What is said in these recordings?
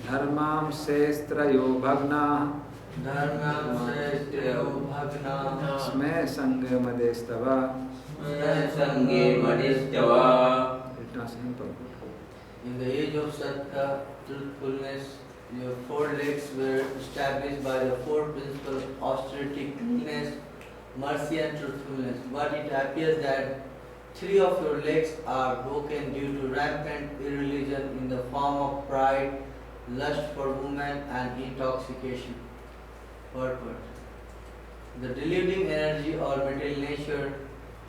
धर्मां शेस्त्रयो भग्ना स्मे संगे मदेस्तव. It's not simple. In the age of Satta, truthfulness, your four legs were established by the four principles of austerity, cleanness, mercy and truthfulness. But it appears that three of your legs are broken due to rampant irreligion in the form of pride, lust for women and intoxication. Purport. The deluding energy or material nature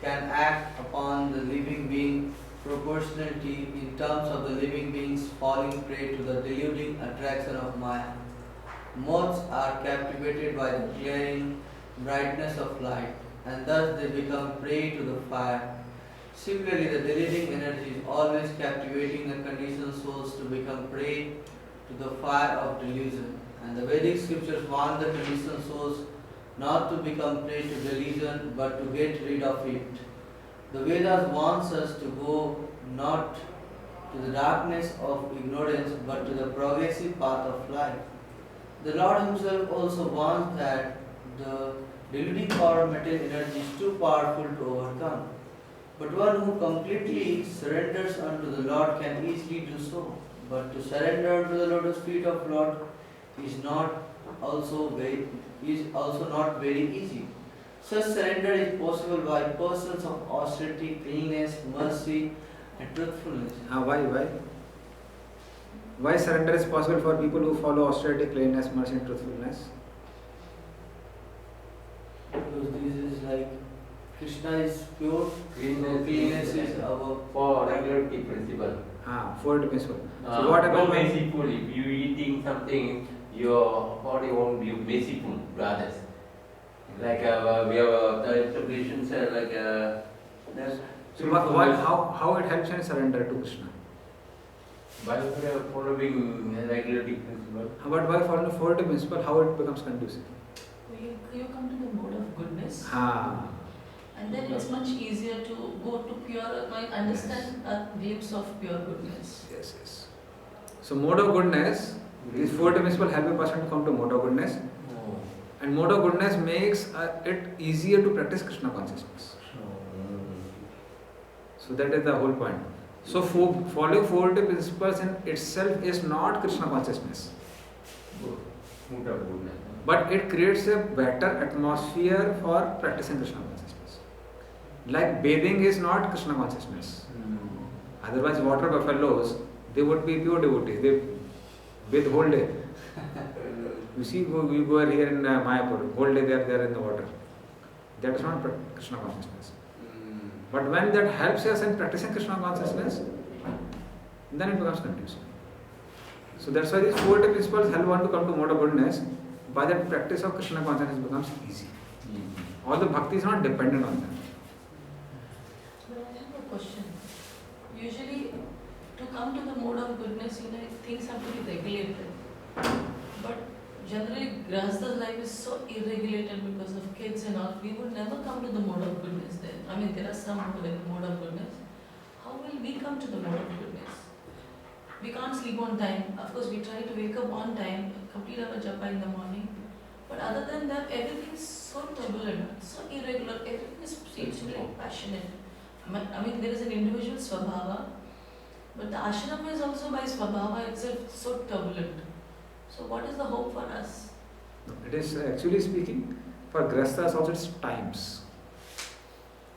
can act upon the living being proportionality in terms of the living beings falling prey to the deluding attraction of Maya. Moths are captivated by the glaring brightness of light, and thus they become prey to the fire. Similarly, the deluding energy is always captivating the conditioned souls to become prey to the fire of delusion. And the Vedic scriptures warn the conditioned souls not to become prey to delusion, but to get rid of it. The Vedas warns us to go not to the darkness of ignorance, but to the progressive path of life. The Lord Himself also warns that the deluding power of material energy is too powerful to overcome. But one who completely surrenders unto the Lord can easily do so. But to surrender unto the lotus feet of Lord is also not very easy. Such surrender is possible by persons of austerity, cleanness, mercy, and truthfulness. Why surrender is possible for people who follow austerity, cleanness, mercy, and truthfulness? Because this is like Krishna is pure, cleanness is our for regularity principle. For the principle. So So what no about merciful? If you eating something, your body won't be merciful to others. Like we have the interpretations like So how it helps in surrender to Krishna? by following regularity principle. But by following the 40 principle, how it becomes conducive? You come to the mode of goodness, and then it's much easier to go to pure, like understand a glimpse of pure goodness. Yes. So mode of goodness, these 40 principles help a person to come to mode of goodness. And mode of goodness makes it easier to practice Krishna consciousness. So that is the whole point. So following 40 principles in itself is not Krishna consciousness. But it creates a better atmosphere for practicing Krishna consciousness. Like bathing is not Krishna consciousness. Otherwise water buffaloes, they would be pure devotees. They bathe whole day. You see, we go here in Mayapur, whole day they are there in the water. That is not Krishna consciousness. But when that helps us in practicing Krishna consciousness, then it becomes conducive. So that's why these 40 principles help one to come to mode of goodness. By that practice of Krishna consciousness becomes easy. All the bhakti is not dependent on them. But I have a question. Usually, to come to the mode of goodness, things have to be regulated. But generally, Grihastha's life is so irregulated because of kids and all. We would never come to the mode of goodness then. I mean, there are some who are in the mode of goodness. How will we come to the mode of goodness? We can't sleep on time. Of course, we try to wake up on time, complete our japa in the morning. But other than that, everything is so turbulent, so irregular. Everything seems to be like passionate. I mean, there is an individual svabhava, but the ashram is also by svabhava itself so turbulent. So what is the hope for us? It is actually speaking, for Grihasthas also it's times.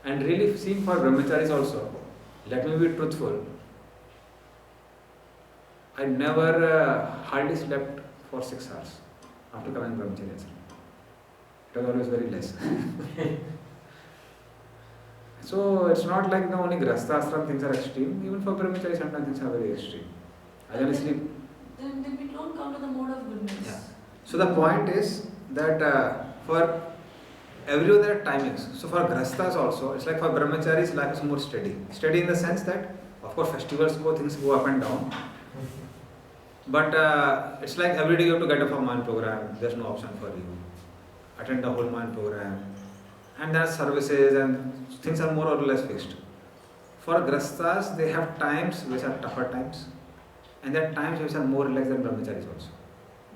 And really seeing for brahmacharis also, let me be truthful. I never hardly slept for 6 hours after coming brahmachari ashram. It was always very less. So it's not like the only Grihastha ashram things are extreme. Even for brahmachari sometimes things are very extreme. I can sleep. Then we don't come to the mode of goodness. Yeah. So the point is that for everyone there are timings. So for Grihasthas also, it's like for brahmacharis life is more steady. Steady in the sense that, of course, festivals go, things go up and down. But it's like every day you have to get up for Mahan program. There's no option for you. Attend the whole Mahan program. And there are services and things are more or less fixed. For Grihasthas, they have times which are tougher times. and there are times which are more relaxed than brahmacharis also.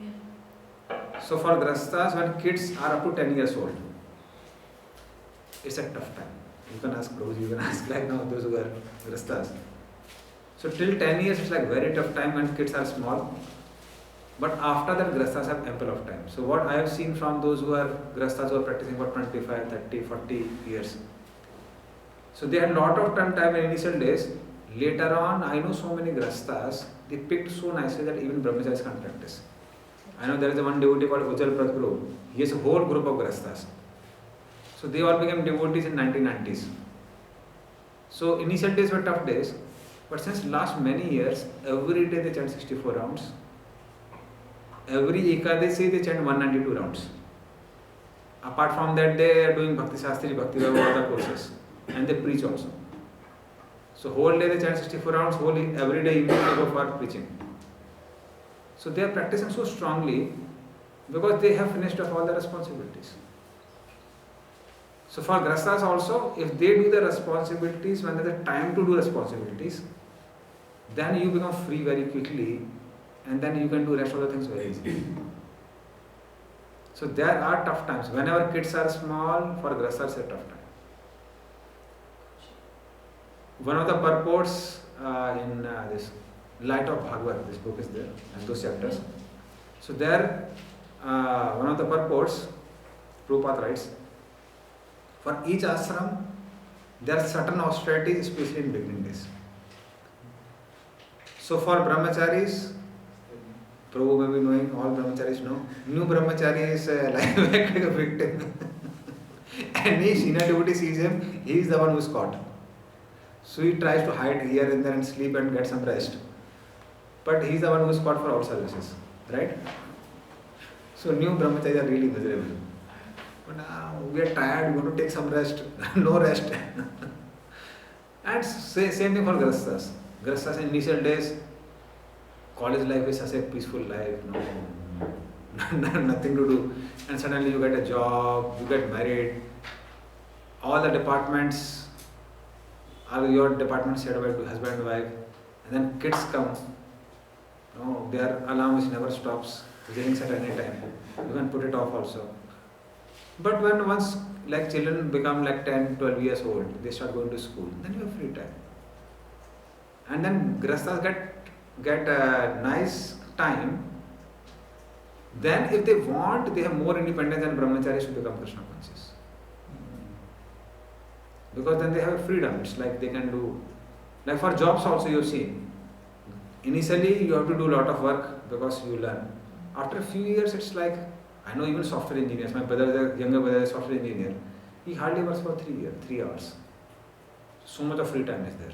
Yeah. So for grastas, when kids are up to 10 years old, it's a tough time. You can ask Prabhuji, you can ask like now those who are grastas. So till 10 years, it's like very tough time when kids are small. But after that, grastas have ample of time. So what I have seen from those who are grastas who are practicing for 25, 30, 40 years. So they had a lot of time in initial days. Later on, I know so many grastas, they picked so nicely that even brahmacharis can't practice. I know there is one devotee called Ujjal Pradguru. He has a whole group of grastas. So they all became devotees in 1990s. So initial days were tough days, but since last many years, every day they chant 64 rounds. Every Ekadasi they chant 192 rounds. Apart from that, they are doing Bhakti Shastri, Bhakti Vaibhava, other courses, and they preach also. So whole day they chant 64 rounds, every day evening they go for preaching. So they are practicing so strongly because they have finished off all the responsibilities. So for grastas also, if they do the responsibilities when there is time to do responsibilities, then you become free very quickly, and then you can do rest of the things very easily. So there are tough times. Whenever kids are small, for grastas it's a tough time. One of the purports in this Light of Bhagavad, this book is there, and those chapters. So there, one of the purports, Prabhupada writes, for each ashram, there are certain austerities, especially in beginning days. So for brahmacharis, Prabhu may be knowing, all brahmacharis know, new brahmachari is like a victim. Any senior devotee sees him, he is the one who is caught. So he tries to hide here and there and sleep and get some rest. But he is the one who is caught for all services, right? So new brahmacharis are really miserable. But now we are tired, we want to take some rest, no rest. And same thing for grastas. Grastas in initial days, college life is such a peaceful life, nothing to do. And suddenly you get a job, you get married, all the departments, all your departments shared by husband and wife, and then kids come. Their alarm which never stops, rings at any time. You can put it off also. But when once like children become like 10, 12 years old, they start going to school, then you have free time. And then grastas get a nice time. Then if they want, they have more independence than brahmacharis to become Krishna conscious. Because then they have freedom. It's like they can do, like for jobs also you see. Initially you have to do a lot of work because you learn. After a few years it's like, I know even software engineers, my brother, younger brother is a software engineer. He hardly works for 3 hours. So much of free time is there.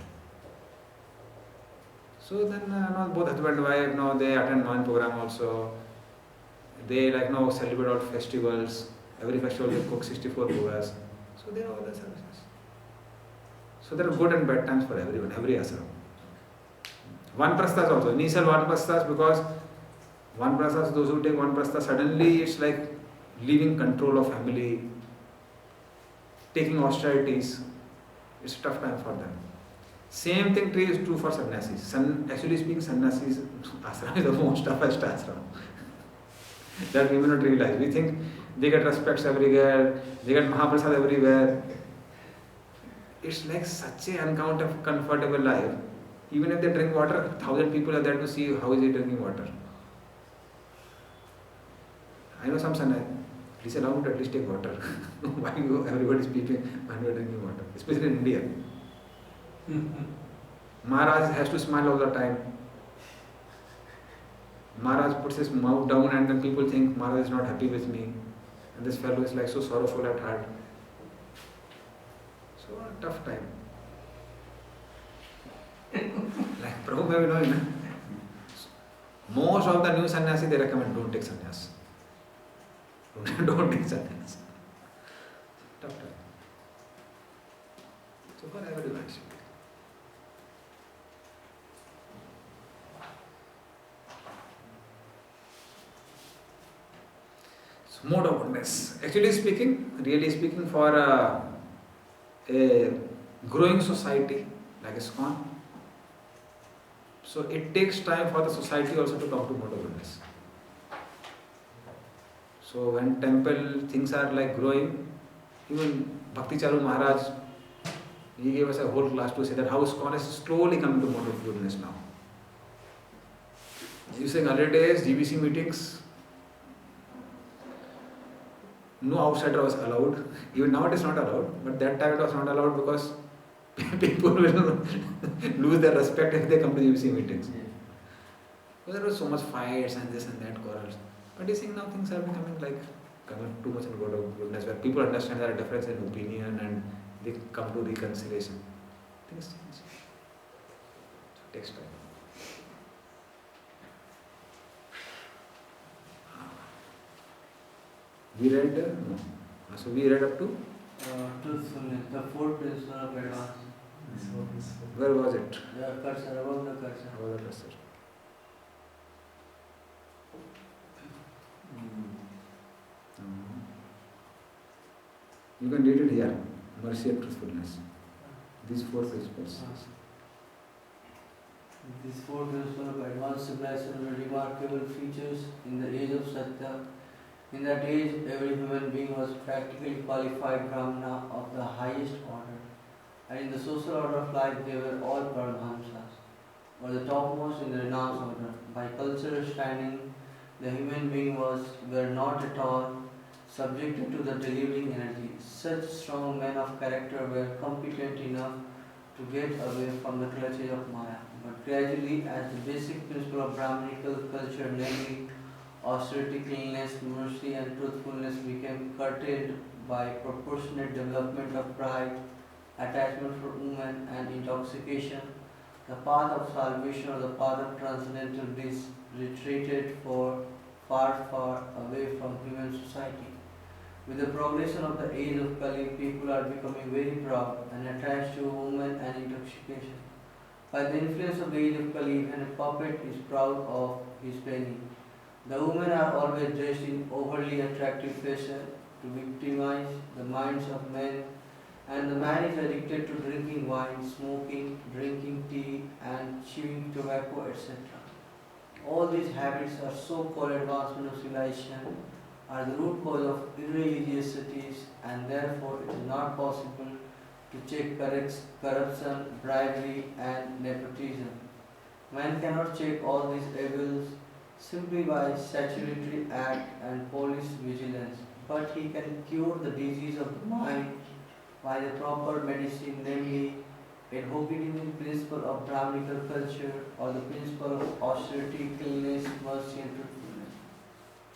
So then both husband and wife, they attend one program also. They celebrate all festivals. Every festival they cook 64 bhogas. So they have all the services. So there are good and bad times for everyone, every ashram. One prasthas also. Initial one prasthas, because one prasthas, those who take one prasthas, suddenly it's like leaving control of family, taking austerities. It's a tough time for them. Same thing is true for sannyasis. Actually speaking, sannyasis ashram is the most toughest ashram. That we may not realize. We think they get respects everywhere, they get Mahaprasad everywhere. It's like such an uncomfortable life. Even if they drink water, 1,000 people are there to see how is he drinking water. I know some sannyasis, please allow me to at least take water. Why everybody is speaking when we are drinking water? Especially in India. Maharaj has to smile all the time. Maharaj puts his mouth down and then people think Maharaj is not happy with me. And this fellow is like so sorrowful at heart. So a tough time. Like Prabhu may be knowing. Most of the new sannyasi they recommend don't take sannyas. Don't take sannyas. Tough time. So for everyone actually. Mode of goodness. Actually speaking, really speaking, for a growing society like ISKCON, so So it takes time for the society also to come to mode of goodness. So when temple things are like growing, even Bhakti Charu Maharaj, he gave us a whole class to say that how ISKCON is slowly coming to mode of goodness now. You say in earlier days, GBC meetings, no outsider was allowed. Even now it is not allowed, but that time it was not allowed because people will lose their respect if they come to GBC meetings. Because there was so much fights and this and that quarrels. But you see now things are becoming like coming too much in God of goodness, where people understand there are difference in opinion and they come to reconciliation. Things change. So it takes time. We read no. So we read up to Truthfulness, the fourth principle of advance. where was it? The cursor, above the cursor. How was the cursor? You can read it here. Mercy and truthfulness. These four principles. These four principles of advanced civilization were remarkable features in the age of Satya. In that age, every human being was practically qualified Brahmana of the highest order. And in the social order of life, they were all Paramahamsas, or the topmost in the renounced order. By cultural standing, the human being were not at all subjected to the delivering energy. Such strong men of character were competent enough to get away from the clutches of Maya. But gradually, as the basic principle of Brahminical culture, namely austerity, cleanliness, mercy and truthfulness, became curtailed by proportionate development of pride, attachment for women and intoxication, the path of salvation or the path of transcendental bliss retreated far away from human society. With the progression of the age of Kali, people are becoming very proud and attached to women and intoxication. By the influence of the age of Kali, even a puppet is proud of his penny. The women are always dressed in overly attractive fashion to victimize the minds of men, and the man is addicted to drinking wine, smoking, drinking tea and chewing tobacco, etc. All these habits are so-called advancement of civilization are the root cause of irreligiosities, and therefore it is not possible to check corruption, bribery and nepotism. Man cannot check all these evils simply by statutory act and police vigilance, but he can cure the disease of the mind by the proper medicine, namely advocating the principle of Brahminical culture or the principle of austerity, cleanliness, mercy and truthfulness.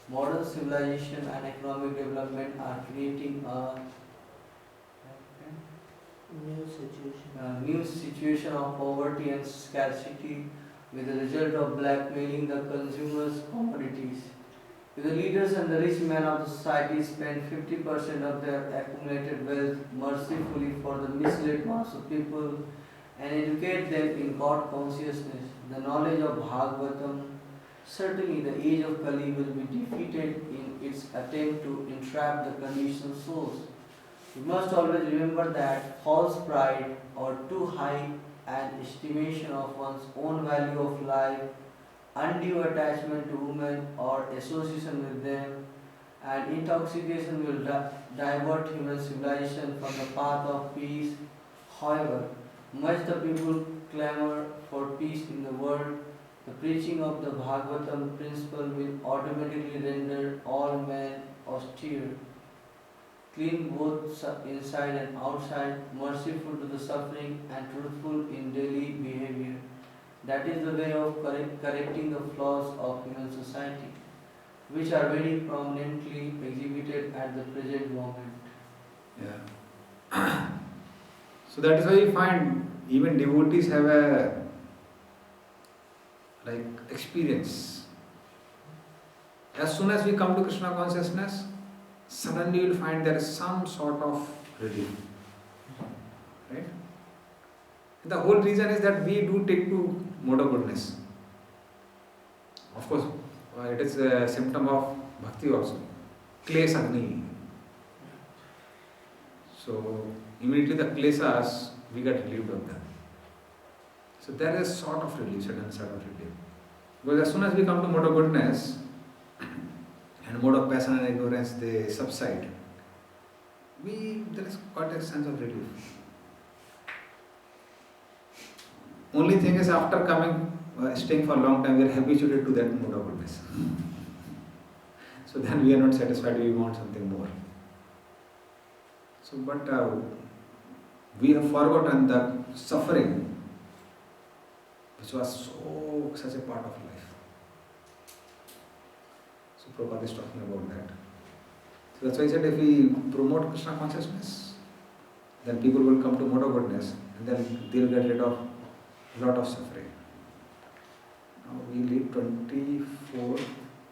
Modern civilization and economic development are creating a new situation of poverty and scarcity, with the result of blackmailing the consumers' commodities. If the leaders and the rich men of the society spend 50% of their accumulated wealth mercifully for the misled mass of people and educate them in God consciousness, the knowledge of Bhagavatam, certainly the age of Kali will be defeated in its attempt to entrap the conditioned souls. We must always remember that false pride or too high an estimation of one's own value of life, undue attachment to women or association with them, and intoxication will divert human civilization from the path of peace. However, much the people clamor for peace in the world, the preaching of the Bhagavatam principle will automatically render all men austere, clean both inside and outside, merciful to the suffering and truthful in daily behavior. That is the way of correcting the flaws of human society, which are very prominently exhibited at the present moment. Yeah. So that is why you find even devotees have a experience. As soon as we come to Krishna consciousness, suddenly you will find there is some sort of relief. Right? The whole reason is that we do take to mode of goodness. Of course, it is a symptom of bhakti also. Klesha Agni. So immediately the kleshas, we get relieved of them. So there is sort of relief, certain sort of relief. Because as soon as we come to mode of goodness and mode of passion and ignorance, they subside. There is quite a sense of relief. Only thing is, after staying for a long time, we are habituated to that mode of goodness. So then we are not satisfied, we want something more. So, but we have forgotten the suffering, which was such a part of life. So Prabhupada is talking about that. So that's why he said, if we promote Krishna consciousness, then people will come to mode of goodness, and then they'll get rid of a lot of suffering. Now we lead 24,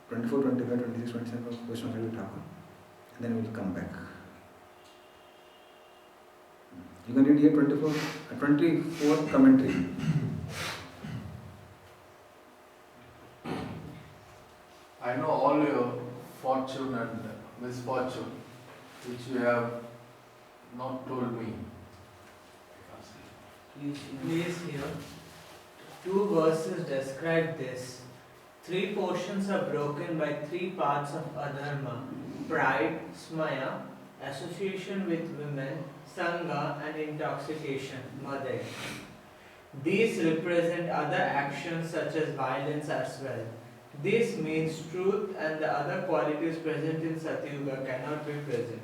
25, 26, 27 of Vaishnava Thakur, and then we'll come back. You can read here 24th commentary. I know all your fortune and misfortune, which you have not told me. Please hear. 2 verses describe this. 3 portions are broken by 3 parts of adharma: pride, smaya, association with women, sangha, and intoxication, madai. These represent other actions such as violence as well. This means truth and the other qualities present in Satyuga cannot be present.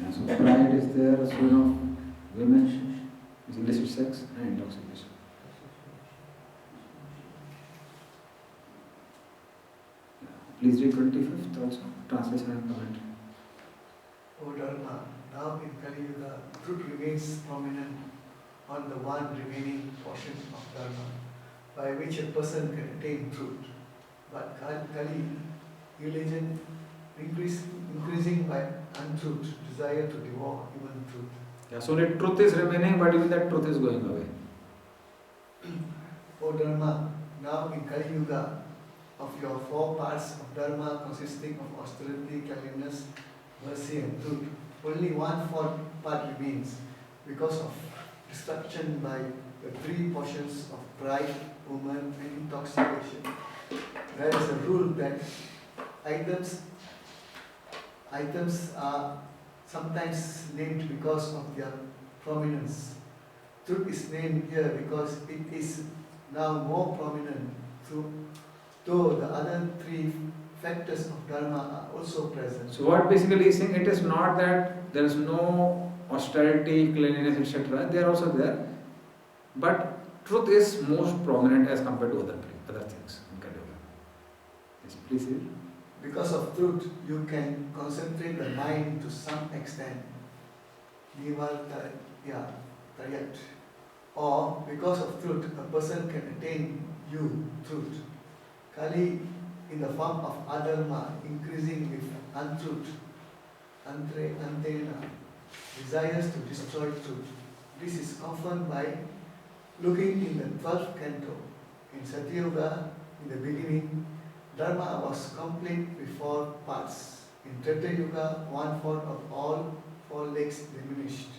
Yeah, so pride is there, so women, illicit sex, and intoxication. Please read 25th also, translation and commentary. O Dharma, now in Kali Yuga, truth remains prominent on the one remaining portion of Dharma, by which a person can attain truth. But Kali, religion increasing by untruth, desire to devour even truth. Yeah, so only truth is remaining, but even that truth is going away. O Dharma, now in Kali Yuga, of your 4 parts of Dharma consisting of austerity, cleanliness, mercy and truth, only 1/4 part remains because of destruction by the 3 portions of pride, woman and intoxication. There is a rule that items are sometimes named because of their prominence. Truth is named here because it is now more prominent, though the other 3 factors of Dharma are also present. So what basically is saying, it is not that there is no austerity, cleanliness, etc. They are also there, but truth is most prominent as compared to other things in Kali Yuga. Yes, please read. Because of truth, you can concentrate the mind to some extent. Nivartayat. Or because of truth, a person can attain truth. Kali, in the form of adharma, increasing with untruth, antena, desires to destroy truth. This is confirmed by looking in the 12th canto. In Satyuga, in the beginning, Dharma was complete with 4 parts. In Treta Yuga, 1/4 of all 4 legs diminished.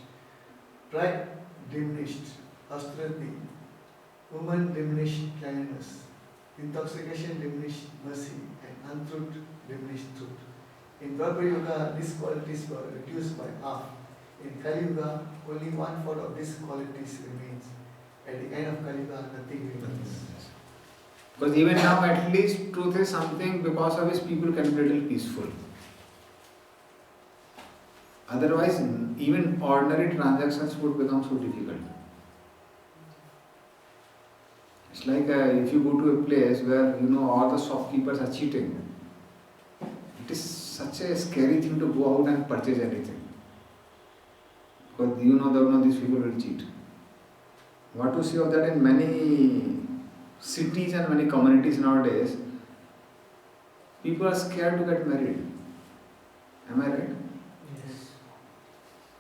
Pride diminished, austerity. Woman diminished, cleanliness. Intoxication diminished, mercy. And untruth diminished, truth. In Dwapara Yuga, these qualities were reduced by half. In Kali Yuga, only 1/4 of these qualities remains. At the end of Kali Yuga, nothing remains. Because even now, at least truth is something because of which people can be a little peaceful. Otherwise, even ordinary transactions would become so difficult. It's like if you go to a place where all the shopkeepers are cheating. It is such a scary thing to go out and purchase anything. Because these people will cheat. What to say of that in many cities and many communities nowadays, people are scared to get married. Am I right? Yes.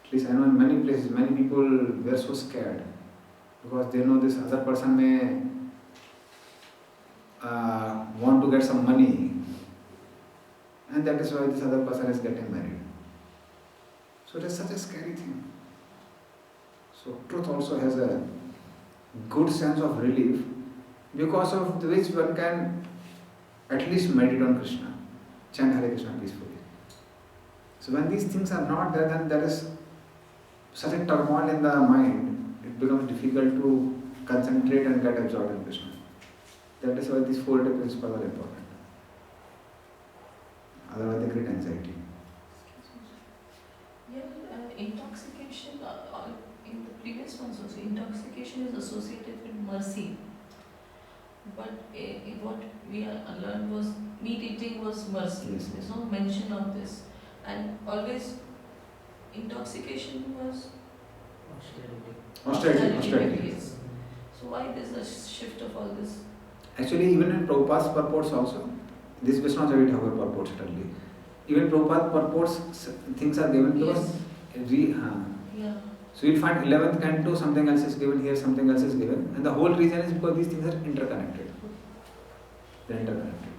At least I know in many places, many people were so scared because they know this other person may want to get some money, and that is why this other person is getting married. So it is such a scary thing. So truth also has a good sense of relief, because of which one can at least meditate on Krishna, chant Hare Krishna peacefully. So when these things are not there, then there is such a turmoil in the mind, it becomes difficult to concentrate and get absorbed in Krishna. That is why these 4 principles are important. Otherwise they create anxiety. Yeah, intoxication, in the previous ones also, intoxication is associated with mercy. But what we learned was meat eating was mercy. Yes. There's no mention of this. And always intoxication was Austerity. Yes. So why there's a shift of all this? Actually, even in Prabhupada's purports also, this Vishwanath Chavi Thakur purports certainly. Even Prabhupada purports, things are given to us. Yeah. So you'll find 11th canto, something else is given here, something else is given. And the whole reason is because these things are interconnected. They're interconnected.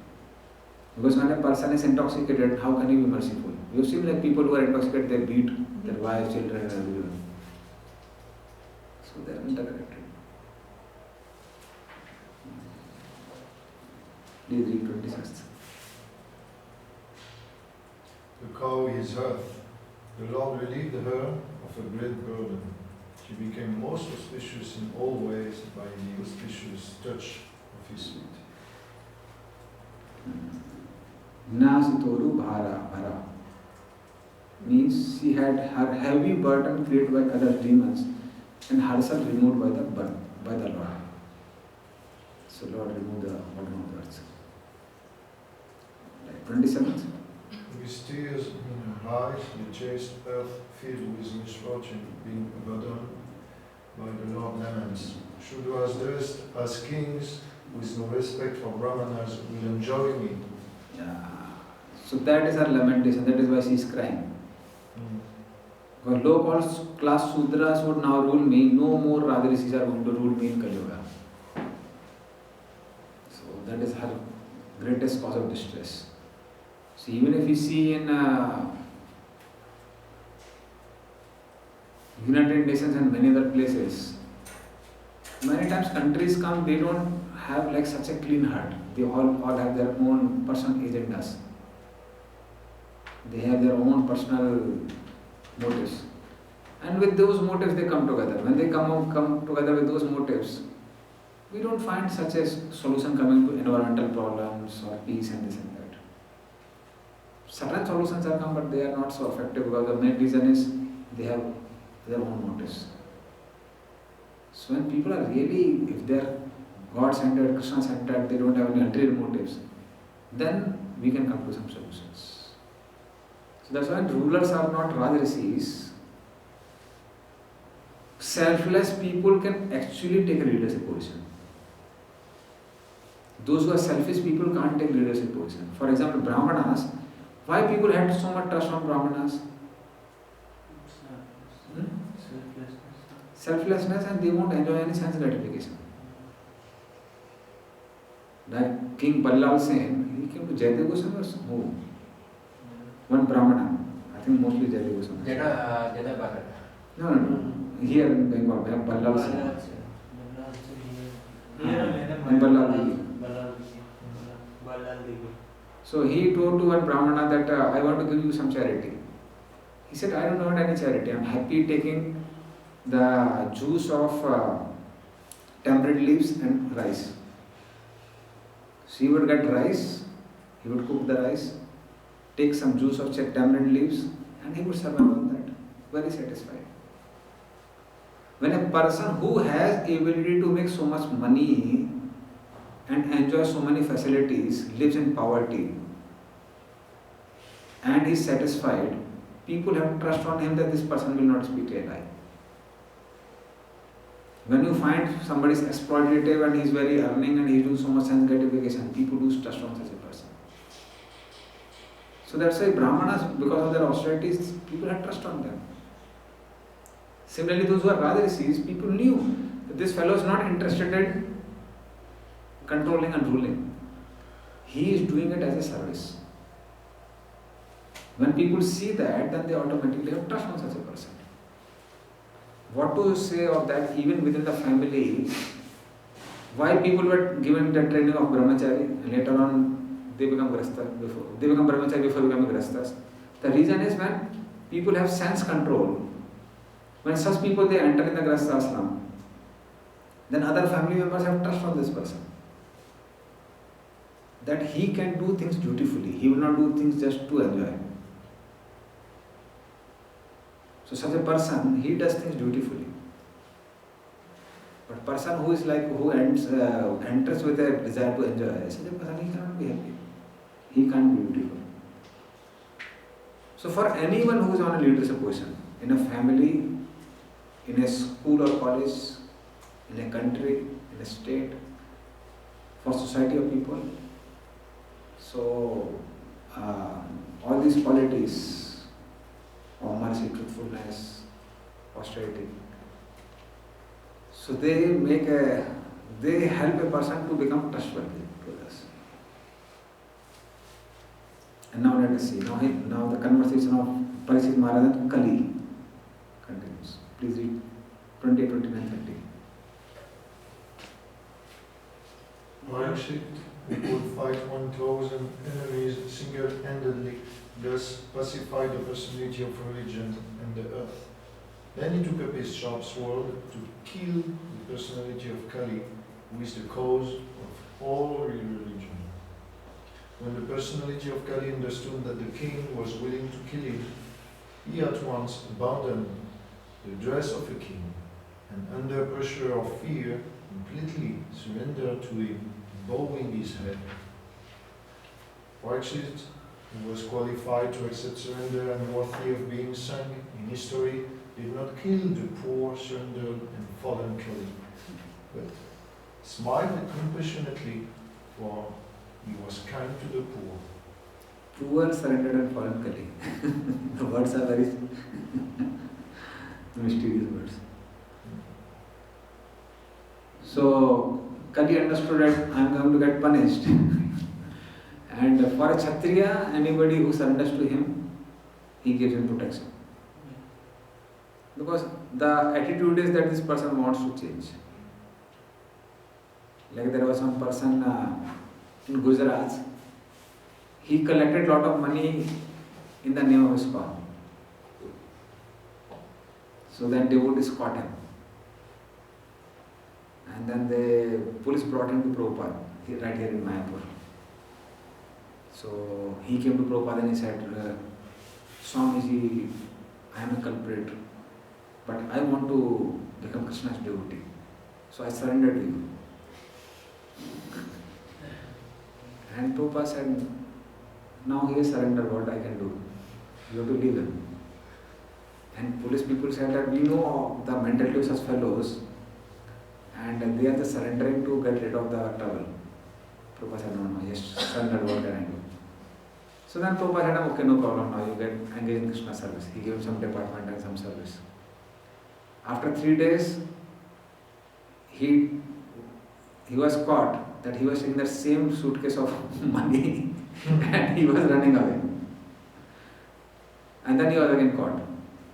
Because when a person is intoxicated, how can he be merciful? You've seen like people who are intoxicated, they beat their wives, children and everyone. So they're interconnected. Please read 26th. The cow is earth. The Lord relieved her of a great burden. She became most auspicious in all ways by the auspicious touch of his feet. Nasitoru Bhara means she had her heavy burden created by other demons and herself removed by the Lord. So Lord removed the burden of the earth. Like 27th. With tears in her eyes, the chaste earth filled with misfortune, being abandoned by the Lord laments. Shudras dressed as kings with no respect for Brahmanas will enjoy me. Yeah. So that is her lamentation, that is why she is crying. Because low class Sudras would now rule me, no more Radharishis are going to rule me in Kali Yuga. So that is her greatest cause of distress. So even if you see in United Nations and many other places, many times countries come, they don't have like such a clean heart. They all have their own personal agendas. They have their own personal motives. And with those motives they come together. When they come together with those motives, we don't find such a solution coming to environmental problems or peace and this and that. Certain solutions are come, but they are not so effective because the main reason is they have their own motives. So when people are really, if they are God-centered, Krishna-centered, they don't have any ulterior motives, then we can come to some solutions. So that's why rulers are not Rajarishis. Selfless people can actually take a leadership position. Those who are selfish people can't take leadership position. For example, Brahmanas, why people had so much trust on Brahmanas? Selflessness, and they won't enjoy any sense gratification. Like King Ballal Sen, he came to Jayadeva Goswami or who? One Brahmana, I think mostly Jayadeva Goswami. Jada Bhagat. No. Here in Bengal, we have Ballal Sen. And Ballal Digi. So he told to one Brahmana that I want to give you some charity. He said, I don't want any charity. I am happy taking the juice of tamarind leaves and rice. So he would get rice, he would cook the rice, take some juice of tamarind leaves, and he would survive on that. Very satisfied. When a person who has ability to make so much money and enjoy so many facilities lives in poverty and is satisfied, people have trust on him that this person will not speak a lie. When you find somebody is exploitative and he is very earning and he is doing so much sense gratification, people do trust on such a person. So that's why Brahmanas, because of their austerities, people had trust on them. Similarly, those who are Rajarishis, people knew that this fellow is not interested in controlling and ruling. He is doing it as a service. When people see that, then they automatically have trust on such a person. what to say of that even within the family? Why people were given the training of brahmachari and later on they become brahmachari before becoming grastas? The reason is when people have sense control. When such people they enter in the grasta ashram, then other family members have trust on this person. That he can do things dutifully. He will not do things just to enjoy. So such a person, he does things dutifully. But person who is enters with a desire to enjoy, such a person he cannot be happy. He can't be beautiful. So for anyone who is on a leadership position, in a family, in a school or college, in a country, in a state, for society of people, so all these qualities of mercy, truthfulness, austerity, so they help a person to become trustworthy to others. And now let us see. Now the conversation of Parikshit Maharaj and Kali continues. Please read 20, 29, 30. Parikshit, who could fight 1,000 enemies single-handedly, thus pacified the personality of religion and the earth. Then he took up his sharp sword to kill the personality of Kali, who is the cause of all religion. When the personality of Kali understood that the king was willing to kill him, he at once abandoned the dress of a king, and under pressure of fear, completely surrendered to him, bowing his head. Parikshit, who was qualified to accept surrender and worthy of being sung in history, did not kill the poor, surrendered and fallen Kali, but smiled compassionately, for he was kind to the poor. Poor, surrendered and fallen Kali. The words are very mysterious words. So Kali understood that I am going to get punished. And for a Kshatriya, anybody who surrenders to him, he gives him protection. Because the attitude is that this person wants to change. Like there was one person in Gujarat, he collected a lot of money in the name of ISKCON, so that they would escort him. And then the police brought him to Prabhupada, right here in Mayapur. So he came to Prabhupada and he said, Swamiji, I am a culprit, but I want to become Krishna's devotee. So I surrender to you. And Prabhupada said, now he has surrendered, what I can do? You have to leave him. And police people said that we know the mentality of such fellows and they are just surrendering to get rid of the trouble. Prabhupada said, no, yes, surrendered, what can I do? So then Prabhupada said, okay, no problem, now you get engaged in Krishna service. He gave him some department and some service. After 3 days, he was caught that he was in the same suitcase of money and he was running away. And then he was again caught.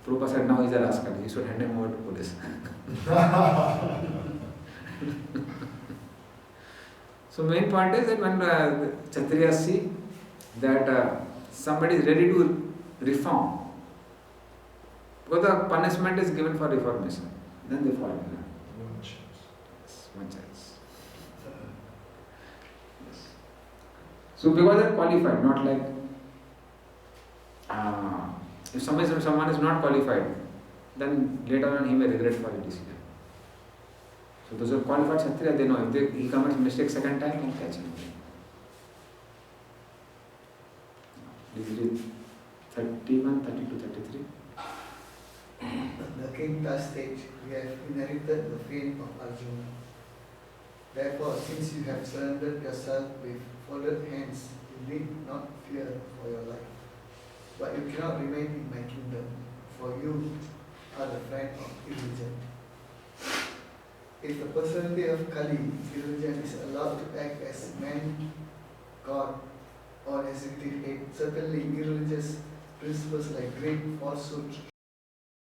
Prabhupada said, now he is a rascal, he should hand him over to police. So main point is that when Kshatriyas see that somebody is ready to reform, because the punishment is given for reformation, then they fall in. Yes, one chance. Yes. So because they are qualified, not like if someone is not qualified, then later on he may regret for his decision. So those who are qualified Kshatriya, they know if he commits mistake second time, he can catch him. Please read 31, 32, 33. The king thus states, we have inherited the fame of Arjuna. Therefore, since you have surrendered yourself with folded hands, you need not fear for your life. But you cannot remain in my kingdom, for you are the friend of irreligion. If the personality of Kali, irreligion, is allowed to act as man, God, or executive head, certainly irreligious principles like greed, falsehood,